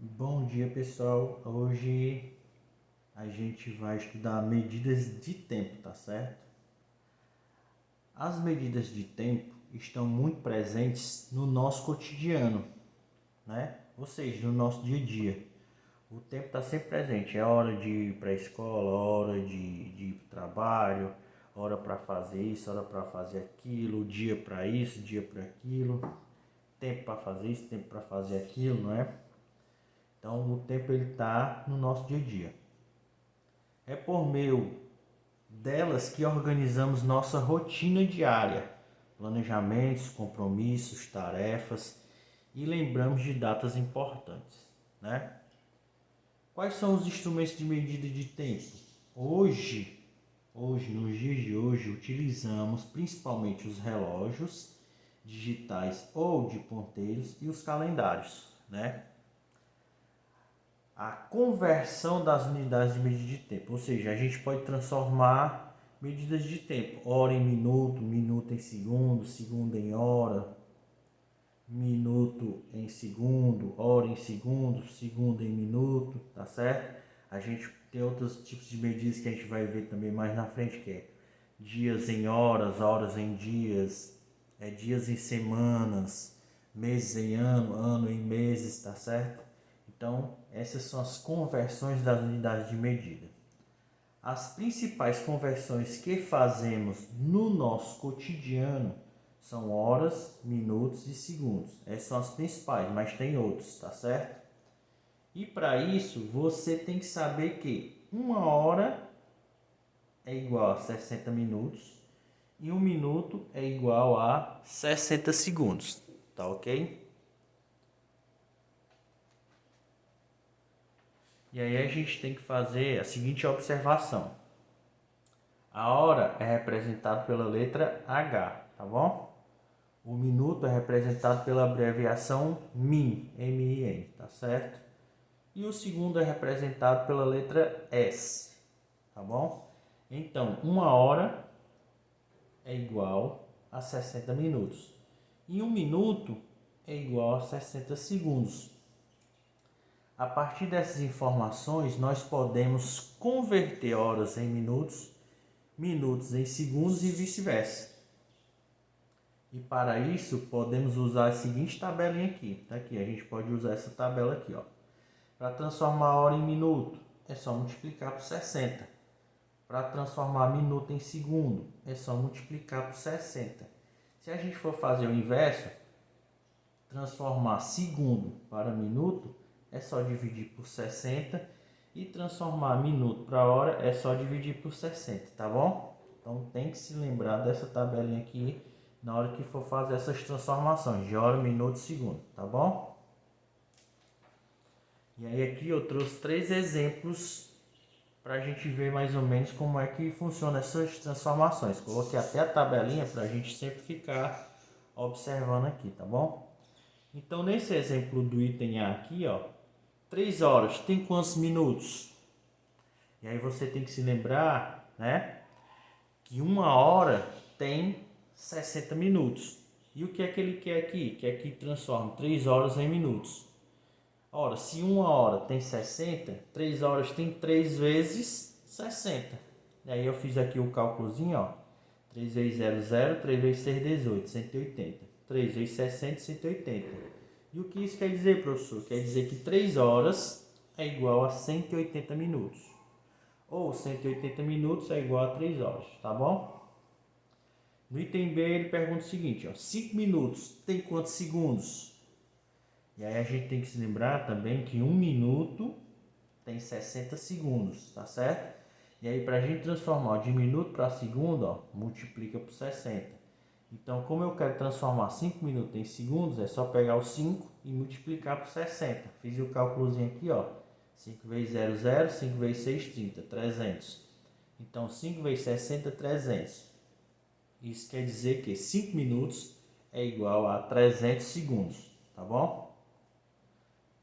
Bom dia, pessoal. Hoje a gente vai estudar medidas de tempo, tá certo? As medidas de tempo estão muito presentes no nosso cotidiano, né? Ou seja, no nosso dia a dia. O tempo está sempre presente. É hora de ir para a escola, hora de ir para o trabalho, hora para fazer isso, hora para fazer aquilo, dia para isso, dia para aquilo, tempo para fazer isso, tempo para fazer aquilo, não é? Então o tempo ele está no nosso dia a dia. É por meio delas que organizamos nossa rotina diária, planejamentos, compromissos, tarefas e lembramos de datas importantes, né? Quais são os instrumentos de medida de tempo? Nos dias de hoje, utilizamos principalmente os relógios digitais ou de ponteiros e os calendários, né? A conversão das unidades de medida de tempo, ou seja, a gente pode transformar medidas de tempo, hora em minuto, minuto em segundo, segundo em hora, minuto em segundo, hora em segundo, segundo em minuto, tá certo? A gente tem outros tipos de medidas que a gente vai ver também mais na frente, que é dias em horas, horas em dias, dias em semanas, meses em ano, ano em meses, tá certo? Então, essas são as conversões das unidades de medida. As principais conversões que fazemos no nosso cotidiano são horas, minutos e segundos. Essas são as principais, mas tem outros, tá certo? E para isso, você tem que saber que uma hora é igual a 60 minutos e um minuto é igual a 60 segundos, tá ok? E aí a gente tem que fazer a seguinte observação. A hora é representada pela letra H, tá bom? O minuto é representado pela abreviação MIN, M-I-N, tá certo? E o segundo é representado pela letra S, tá bom? Então, uma hora é igual a 60 minutos. E um minuto é igual a 60 segundos. A partir dessas informações, nós podemos converter horas em minutos, minutos em segundos e vice-versa. E para isso, podemos usar a seguinte tabelinha aqui. Tá aqui, a gente pode usar essa tabela aqui, ó. Para transformar a hora em minuto, é só multiplicar por 60. Para transformar minuto em segundo, é só multiplicar por 60. Se a gente for fazer o inverso, transformar segundo para minuto, é só dividir por 60. E transformar minuto para hora, é só dividir por 60, tá bom? Então tem que se lembrar dessa tabelinha aqui na hora que for fazer essas transformações de hora, minuto e segundo, tá bom? E aí aqui eu trouxe 3 exemplos para a gente ver mais ou menos como é que funciona essas transformações. Coloquei até a tabelinha para a gente sempre ficar observando aqui, tá bom? Então nesse exemplo do item A aqui, ó, 3 horas tem quantos minutos? E aí você tem que se lembrar, né, que uma hora tem 60 minutos. E o que é que ele quer aqui? Quer que transforme 3 horas em minutos. Ora, se uma hora tem 60, 3 horas tem 3 vezes 60. E aí eu fiz aqui o cálculozinho, ó. 3 vezes 00, 3 vezes 6, 18, 180. 3 vezes 60, 180. E o que isso quer dizer, professor? Quer dizer que 3 horas é igual a 180 minutos. Ou 180 minutos é igual a 3 horas, tá bom? No item B ele pergunta o seguinte, ó, 5 minutos tem quantos segundos? E aí a gente tem que se lembrar também que 1 minuto tem 60 segundos, tá certo? E aí para a gente transformar de minuto para segundo, ó, multiplica por 60. Então como eu quero transformar 5 minutos em segundos, é só pegar o 5 e multiplicar por 60. Fiz o cálculozinho aqui, ó. 5 vezes 00, 5 vezes 6, 30, 300. Então 5 vezes 60, 300. Isso quer dizer que 5 minutos é igual a 300 segundos, tá bom?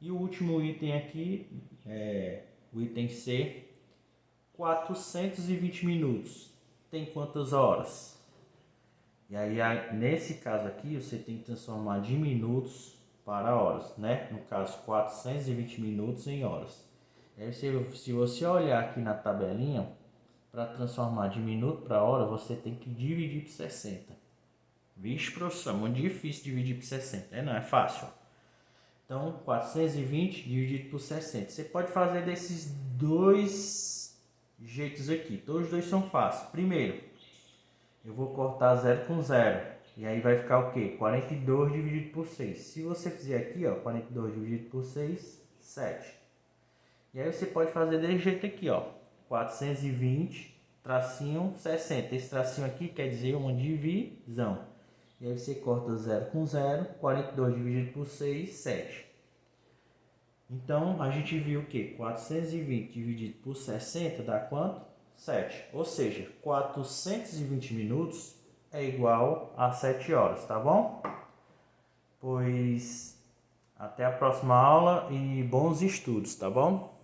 E o último item aqui, o item C, 420 minutos. Tem quantas horas? E aí, nesse caso aqui, você tem que transformar de minutos para horas, né? No caso, 420 minutos em horas. Aí se você olhar aqui na tabelinha, para transformar de minuto para hora, você tem que dividir por 60. Vixe, professor, é muito difícil dividir por 60. Não, é fácil. Então, 420 dividido por 60. Você pode fazer desses dois jeitos aqui. Todos os dois são fáceis. Primeiro, eu vou cortar 0 com 0. E aí vai ficar o quê? 42 dividido por 6. Se você fizer aqui, ó, 42 dividido por 6, 7. E aí você pode fazer desse jeito aqui, ó. 420, tracinho 60. Esse tracinho aqui quer dizer uma divisão. E aí você corta 0 com 0. 42 dividido por 6, 7. Então, a gente viu que 420 dividido por 60 dá quanto? 7. Ou seja, 420 minutos é igual a 7 horas, tá bom? Pois até a próxima aula e bons estudos, tá bom?